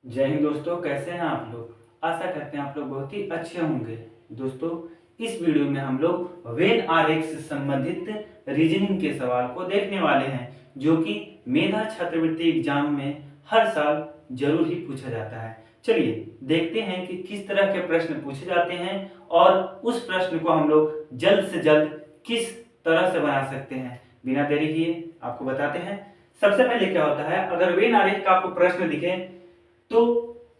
जय हिंद दोस्तों, कैसे हैं आप लोग। आशा करते हैं आप लोग बहुत ही अच्छे होंगे। दोस्तों, इस वीडियो में हम लोग वेन आरेख से संबंधित रीजनिंग के सवाल को देखने वाले हैं, जो कि मेधा छात्रवृत्ति एग्जाम में हर साल जरूर ही पूछा जाता है। चलिए देखते हैं कि किस तरह के प्रश्न पूछे जाते हैं और उस प्रश्न को हम लोग जल्द से जल्द किस तरह से बना सकते हैं। बिना देरी किए आपको बताते हैं। सबसे पहले क्या होता है, अगर वेन आरेख का आपको प्रश्न दिखे तो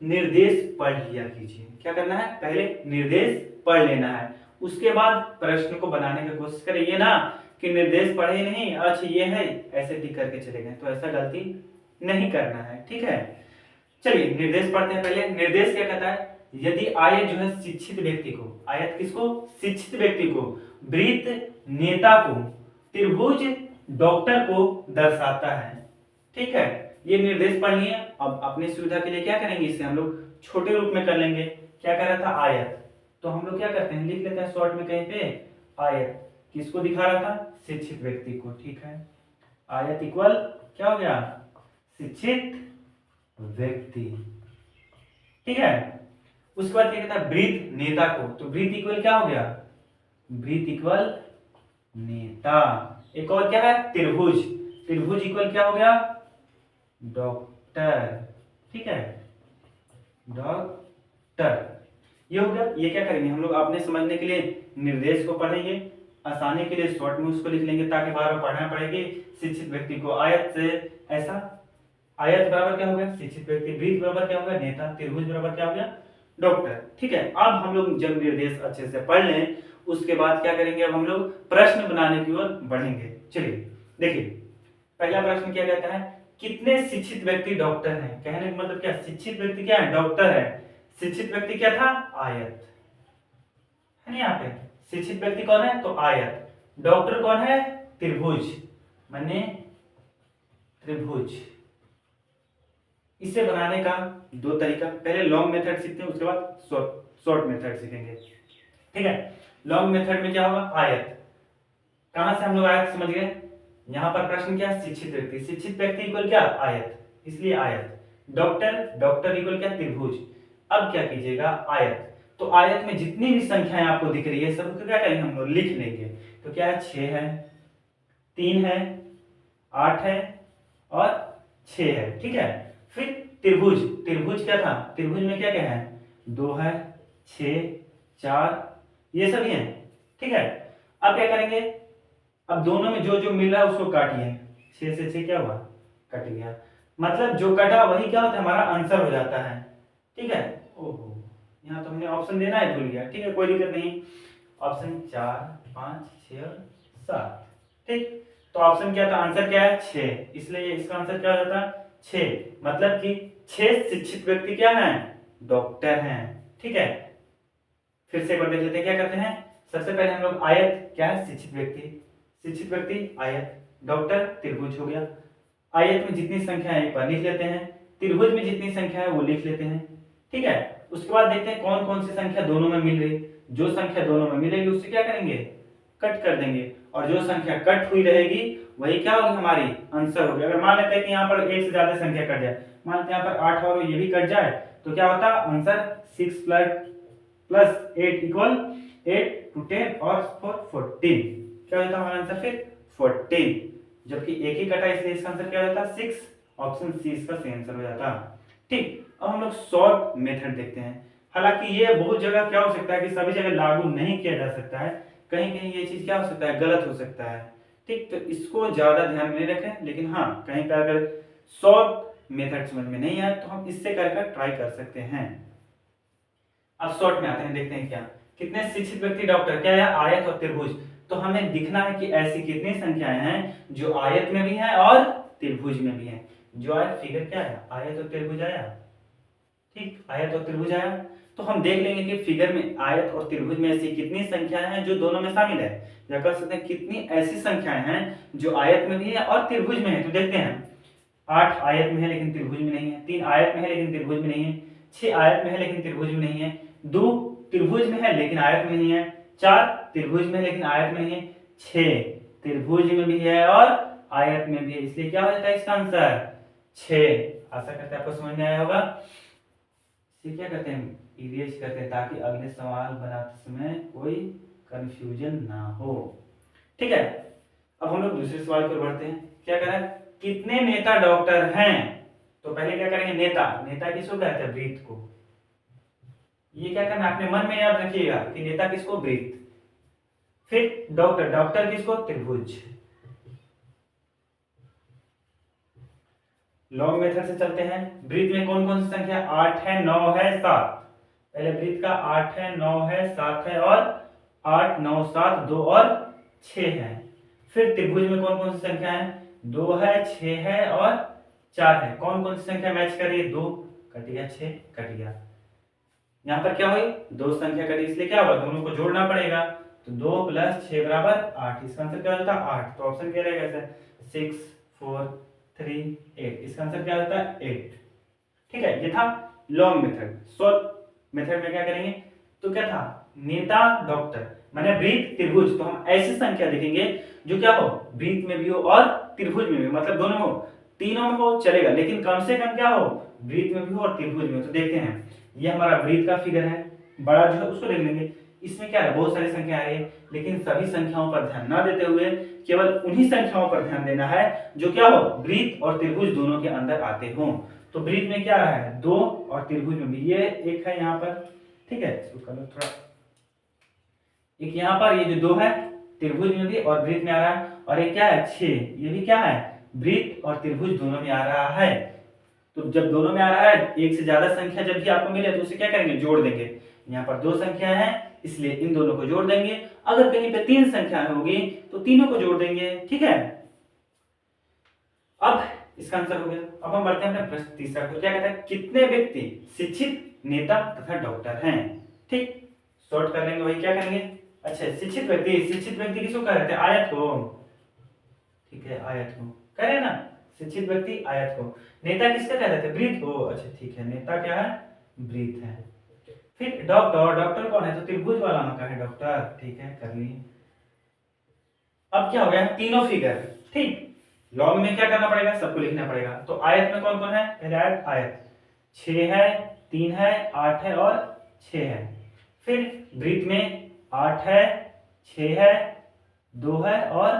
निर्देश पढ़ लिया कीजिए। क्या करना है, पहले निर्देश पढ़ लेना है, उसके बाद प्रश्न को बनाने की कोशिश करें। ये ना कि निर्देश पढ़े नहीं, अच्छा ये है, ऐसे टिक करके चले गए, तो ऐसा गलती नहीं करना है। ठीक है, चलिए निर्देश पढ़ते हैं। पहले निर्देश क्या कहता है, यदि आयत जो है शिक्षित व्यक्ति को, आयत किसको, शिक्षित व्यक्ति को, वृत्त नेता को, त्रिभुज डॉक्टर को दर्शाता है। ठीक है, ये निर्देश पढ़ लिए। अब अपनी सुविधा के लिए क्या करेंगे, इसे हम लोग छोटे रूप में कर लेंगे। क्या कर रहा था, आयत, तो हम लोग क्या करते हैं, लिख लेते हैं शॉर्ट में कहीं पे। आयत किसको दिखा रहा था, शिक्षित व्यक्ति को। ठीक है, आयत इक्वल क्या हो गया, शिक्षित व्यक्ति। ठीक है, उसके बाद क्या कहता है, वृत्त नेता को, तो वृत्त इक्वल क्या हो गया, वृत्त इक्वल नेता। एक और क्या है, त्रिभुज, त्रिभुज इक्वल क्या हो गया, डॉक्टर। ठीक है, डॉक्टर, ये हो गया। ये क्या करेंगे हम लोग, अपने समझने के लिए निर्देश को पढ़ेंगे, आसानी के लिए शॉर्ट में उसको लिख लेंगे ताकि बार बार पढ़ना पड़ेगी। शिक्षित व्यक्ति को, आयत से ऐसा, आयत बराबर क्या हो गया, शिक्षित व्यक्ति, वृत्त बराबर क्या हो गया, नेता, त्रिभुज बराबर क्या हो गया, डॉक्टर। ठीक है, अब हम लोग जब निर्देश अच्छे से पढ़ लें, उसके बाद क्या करेंगे, अब हम लोग प्रश्न बनाने की ओर बढ़ेंगे। चलिए देखिए, पहला प्रश्न क्या कहता है, कितने शिक्षित व्यक्ति डॉक्टर हैं। कहने का मतलब क्या, शिक्षित व्यक्ति क्या है, डॉक्टर है। शिक्षित व्यक्ति क्या था, आयत है ना, यहाँ पे शिक्षित व्यक्ति कौन है, तो आयत। डॉक्टर कौन है, त्रिभुज, माने त्रिभुज। इसे बनाने का दो तरीका, पहले लॉन्ग मेथड सीखते हैं, उसके बाद शॉर्ट मेथड सीखेंगे। ठीक है, लॉन्ग मेथड में क्या होगा, आयत, कहां से हम लोग आयत समझ गए, यहां पर प्रश्न क्या, शिक्षित व्यक्ति, शिक्षित व्यक्ति इक्वल क्या, आयत, इसलिए आयत। डॉक्टर, डॉक्टर इक्वल क्या, त्रिभुज। अब क्या कीजिएगा, आयत, तो आयत में जितनी भी संख्याएं आपको दिख रही है सबको क्या करेंगे हम लोग, लिख लेंगे। तो क्या है, 6 है, 3 है, 8 है और 6 है। ठीक है, फिर त्रिभुज, त्रिभुज क्या था, त्रिभुज में क्या क्या है, 2 है, 6, 4, ये सभी है। ठीक है, अब क्या करेंगे, अब दोनों में जो जो मिल रहा है उसको काटिए। 6 से 6 क्या हुआ, कट गया, मतलब जो कटा वही क्या होता है, हमारा आंसर हो जाता है। ठीक है, ओहो, यहाँ तो हमने ऑप्शन देना है भूल गया। ठीक है, कोई दिक्कत नहीं, ऑप्शन 4, 5, 6 और 7। ठीक, तो ऑप्शन क्या था, आंसर क्या है, 6, इसलिए इसका आंसर क्या हो जाता है, 6, मतलब कि 6 शिक्षित व्यक्ति क्या हैं, डॉक्टर हैं। ठीक है, फिर से एक बार देख लेते हैं क्या करते हैं। सबसे पहले हम लोग आयत क्या है, शिक्षित व्यक्ति, शिक्षित व्यक्ति आयत, डॉक्टर त्रिभुज हो गया। आयत में जितनी संख्या है एक बार लिख लेते हैं, त्रिभुज में जितनी संख्या है वो लिख लेते हैं। ठीक है, उसके बाद देखते हैं कौन कौन सी संख्या दोनों में मिल रही, जो संख्या दोनों में मिलेगी उससे क्या करेंगे, कट कर देंगे, और जो संख्या कट हुई रहेगी वही क्या होगी, हमारी आंसर होगी। अगर मान लेते हैं कि यहाँ पर एक से ज्यादा संख्या कट जाए, मान लेते हैं यहाँ पर 8 और ये भी कट जाए, तो क्या होता है आंसर, 6 प्लस 8 इक्वल 8 to 10 और 4 14, क्या होता है हमारा आंसर फिर 14, जबकि एक ही कटा इसलिए इसका आंसर क्या होता है 6, ऑप्शन सी इसका सही आंसर हो जाता। ठीक, अब हम लोग शॉर्ट मेथड देखते हैं। हालांकि ये बहुत जगह क्या हो सकता है कि सभी जगह लागू नहीं किया जा सकता है, कहीं कहीं ये चीज क्या हो सकता है, गलत हो सकता है। ठीक, तो इसको ज्यादा ध्यान में नहीं रखें, लेकिन हाँ कहीं पर अगर शॉर्ट मेथड समझ में नहीं आए तो हम इससे कर ट्राई कर सकते हैं। अब शॉर्ट में आते हैं, देखते हैं क्या, कितने शिक्षित व्यक्ति डॉक्टर, क्या है, आयत और त्रिभुज। तो हमें दिखना है कि ऐसी कितनी संख्याएं हैं जो आयत में भी हैं और त्रिभुज में भी हैं। जो आया फिगर क्या है, आयत और त्रिभुज आया। ठीक, आयत और त्रिभुज आया, तो हम देख लेंगे कि फिगर में आयत और त्रिभुज में ऐसी कितनी संख्याएं हैं जो दोनों में शामिल है, या कह सकते हैं कितनी ऐसी संख्याएं हैं जो आयत में भी है और त्रिभुज में है। तो देखते हैं, 8 आयत में है लेकिन त्रिभुज में नहीं है, 3 आयत में है लेकिन त्रिभुज में नहीं है, 6 आयत में है लेकिन त्रिभुज में नहीं है, 2 त्रिभुज में है लेकिन आयत में नहीं है, 4 त्रिभुज में है लेकिन आयत में नहीं है, 6 त्रिभुज में भी है और आयत में भी है, इसलिए क्या हो जाता है इसका आंसर 6। आशा करते हैं आपको समझ में आया होगा। इसे क्या करते हैं, इरेज करते हैं, ताकि अगले सवाल बनाते समय कोई कंफ्यूजन ना हो। ठीक है, अब हम लोग दूसरे सवाल पर बढ़ते हैं। क्या कह रहा है, कितने नेता डॉक्टर हैं? तो पहले क्या करेंगे, नेता, नेता किसको कहते हैं, ब्रीथ को। ये क्या करना है, अपने मन में याद रखिएगा कि नेता किसको, ब्रीथ। फिर डॉक्टर, डॉक्टर किसको, त्रिभुज। लॉन्ग मेथड से चलते हैं। ब्रीथ में कौन कौन सी संख्या, 8 है, 9 है, 7। पहले ब्रीथ का 8 है, 9 है, 7 है, और 8 9 7 2 और 6 है। फिर त्रिभुज में कौन कौन सी संख्या है, 2 है, 6 है और 4 है। कौन कौन सी संख्या मैच कर रही है, 2 कट गया, 6 कट गया। यहाँ पर क्या हुई, दो संख्या कटी, इसलिए क्या होगा, दोनों को जोड़ना पड़ेगा। तो 2 + 6 = 8। इसका आंसर क्या होता है, 8। तो ऑप्शन क्या रहेगा, ऐसे 6 4 3 8। इसका आंसर क्या होता है, 8। ठीक है, ये था लॉन्ग मेथड। शॉर्ट मेथड में क्या करेंगे, तो क्या था, नेता डॉक्टर माने ब्रीथ त्रिभुज। तो हम ऐसी संख्या देखेंगे जो क्या हो, ब्रीथ में भी हो और त्रिभुज में भी, मतलब दोनों में हो, तीनों में हो चलेगा, लेकिन कम से कम क्या हो, ब्रीथ में भी हो और त्रिभुज में हो। तो देखते हैं, ये हमारा ब्रीथ का फिगर है, बड़ा जो है उसको देख लेंगे। इसमें क्या है, बहुत सारी संख्या है, लेकिन सभी संख्याओं पर ध्यान ना देते हुए केवल उन्हीं संख्याओं पर ध्यान देना है जो क्या हो, ब्रीथ और त्रिभुज दोनों के अंदर आते हो। तो ब्रीथ में क्या रहा है, 2, और त्रिभुज में भी ये एक है यहाँ पर। ठीक है, इसको कलर थोड़ा, एक यहाँ पर ये जो 2 है, त्रिभुज में भी और ब्रीथ में आ रहा है, और एक क्या है, 6, ये भी क्या है, ब्रीथ और त्रिभुज दोनों में आ रहा है। तो जब दोनों में आ रहा है, एक से ज्यादा संख्या जब भी आपको मिले तो उसे क्या करेंगे, जोड़ देंगे। यहाँ पर 2 संख्या है, इसलिए इन दोनों को जोड़ देंगे। अगर कहीं पे 3 संख्या होगी तो तीनों को जोड़ देंगे। ठीक है, अब इसका आंसर हो गया। अब हम बढ़ते हैं अपने प्रश्न तीसरा को। क्या कहता है, कितने व्यक्ति शिक्षित, नेता तथा डॉक्टर हैं? ठीक, शॉर्ट कर लेंगे, वही क्या करेंगे। अच्छा, शिक्षित व्यक्ति, शिक्षित व्यक्ति किसको कहते हैं, आयत को। ठीक है, आयत को कह रहे हैं ना, शिक्षित व्यक्ति आयत को। नेता किसका कहते थे, ब्रीथ को। अच्छा ठीक है, नेता क्या है, ब्रीथ है। फिर डॉक्टर, डॉक्टर कौन है, तो त्रिभुज वाला का है डॉक्टर। ठीक है, कर लिए। अब क्या हो गया, तीनों फिगर। ठीक, लॉन्ग में क्या करना पड़ेगा, सबको लिखना पड़ेगा। तो आयत में कौन कौन है, पहले आयत, आयत 6 है, 3 है, 8 है और 6 है। फिर ब्रीथ में 8 है, 6 है, 2 है और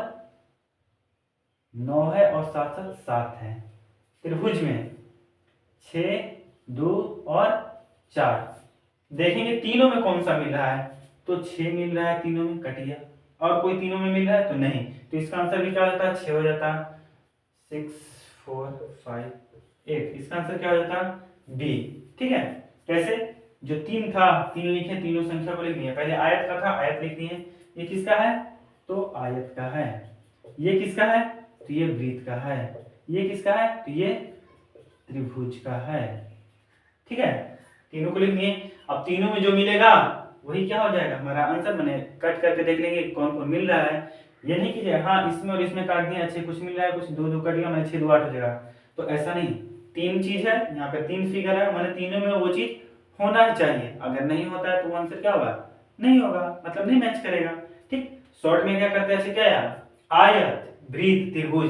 9 है और 7 7 है। त्रिभुज में 6 2 और 4। देखेंगे तीनों में कौन सा मिल रहा है, तो 6 मिल रहा है, तीनों में कट गया। और कोई तीनों में मिल रहा है तो नहीं, तो इसका आंसर भी क्या हो जाता है, 6 हो जाता। 6 4 5 8। इसका आंसर क्या हो जाता, बी। ठीक है, कैसे, जो 3 था, 3 लिखे, तीनों संख्या को लिखनी है। पहले आयत का था, आयत लिखनी है। ये किसका है, तो आयत का है। ये किसका है, तो ये वृत्त का है। ये किसका है, तो ये त्रिभुज का है। ठीक है, तीनों को लिखनी है। अब तीनों में जो मिलेगा वही क्या हो जाएगा, हमारा आंसर। मैंने कट करके देख लेंगे कौन कौन मिल रहा है। ये नहीं कीजिए हाँ इसमें और इसमें काट दिया, अच्छे कुछ मिल रहा है, कुछ 2 2 कट गया, मैंने 6 2 8 हो जाएगा। तो ऐसा नहीं, 3 चीज है यहाँ पे, 3 फिगर है, मैंने तीनों में वो चीज होना ही चाहिए। अगर नहीं होता है तो वो आंसर क्या होगा, नहीं होगा, मतलब नहीं मैच करेगा। ठीक, शॉर्ट में क्या करते हैं, ऐसे क्या यार, आयत, वृत्त, त्रिभुज।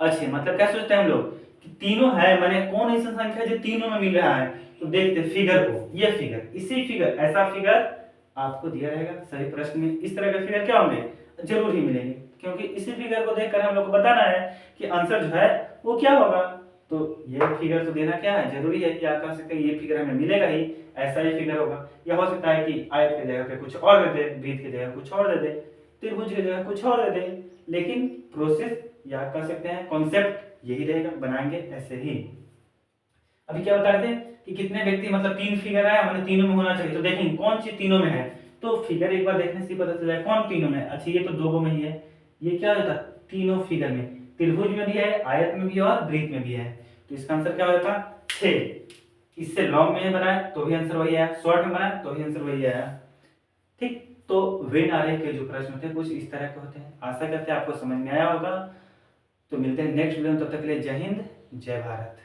अच्छे, मतलब क्या सोचते हैं हम लोग कि तीनों है, माने कौन ऐसा संख्या जो तीनों में मिल रहा है। तो देखते फिगर को, ये फिगर, इसी फिगर, ऐसा फिगर आपको दिया रहेगा सभी प्रश्न में। इस तरह के फिगर क्या होंगे, जरूर ही मिलेंगे, क्योंकि इसी फिगर को देखकर हम लोग को बताना है कि आंसर जो है वो क्या होगा। तो ये फिगर तो देना क्या है, जरूरी है कि आप कह सकते हैं ये फिगर हमें मिलेगा ही, ऐसा ही फिगर होगा। या हो सकता है कि आयत की जगह पे कुछ और दे दे, वृत्त की जगह कुछ और दे दे, त्रिभुज की जगह कुछ और दे दे, लेकिन प्रोसेस या कह सकते हैं कॉन्सेप्ट यही रहेगा, बनाएंगे ऐसे ही। अभी क्या बता रहे थे कि कितने व्यक्ति, मतलब 3 फिगर है, मतलब तीनों में होना चाहिए। तो देखेंगे कौन सी तीनों में है, तो फिगर एक बार देखने से पता चल जाए कौन तीनों में। अच्छा ये तो 2 में ही है, ये क्या होता है, तीनों फिगर में, त्रिभुज में भी है, आयत में भी है और वृत्त में भी है। तो इसका आंसर क्या होता है, 6। इससे लॉन्ग में बनाए तो भी आंसर वही है, शॉर्ट में बनाए तो भी आंसर वही है। ठीक, तो वेन आरेख के जो प्रश्न थे कुछ इस तरह के होते हैं। आशा करते हैं आपको समझ में आया होगा। तो मिलते हैं नेक्स्ट वीडियो में, तब तक के लिए जय हिंद जय भारत।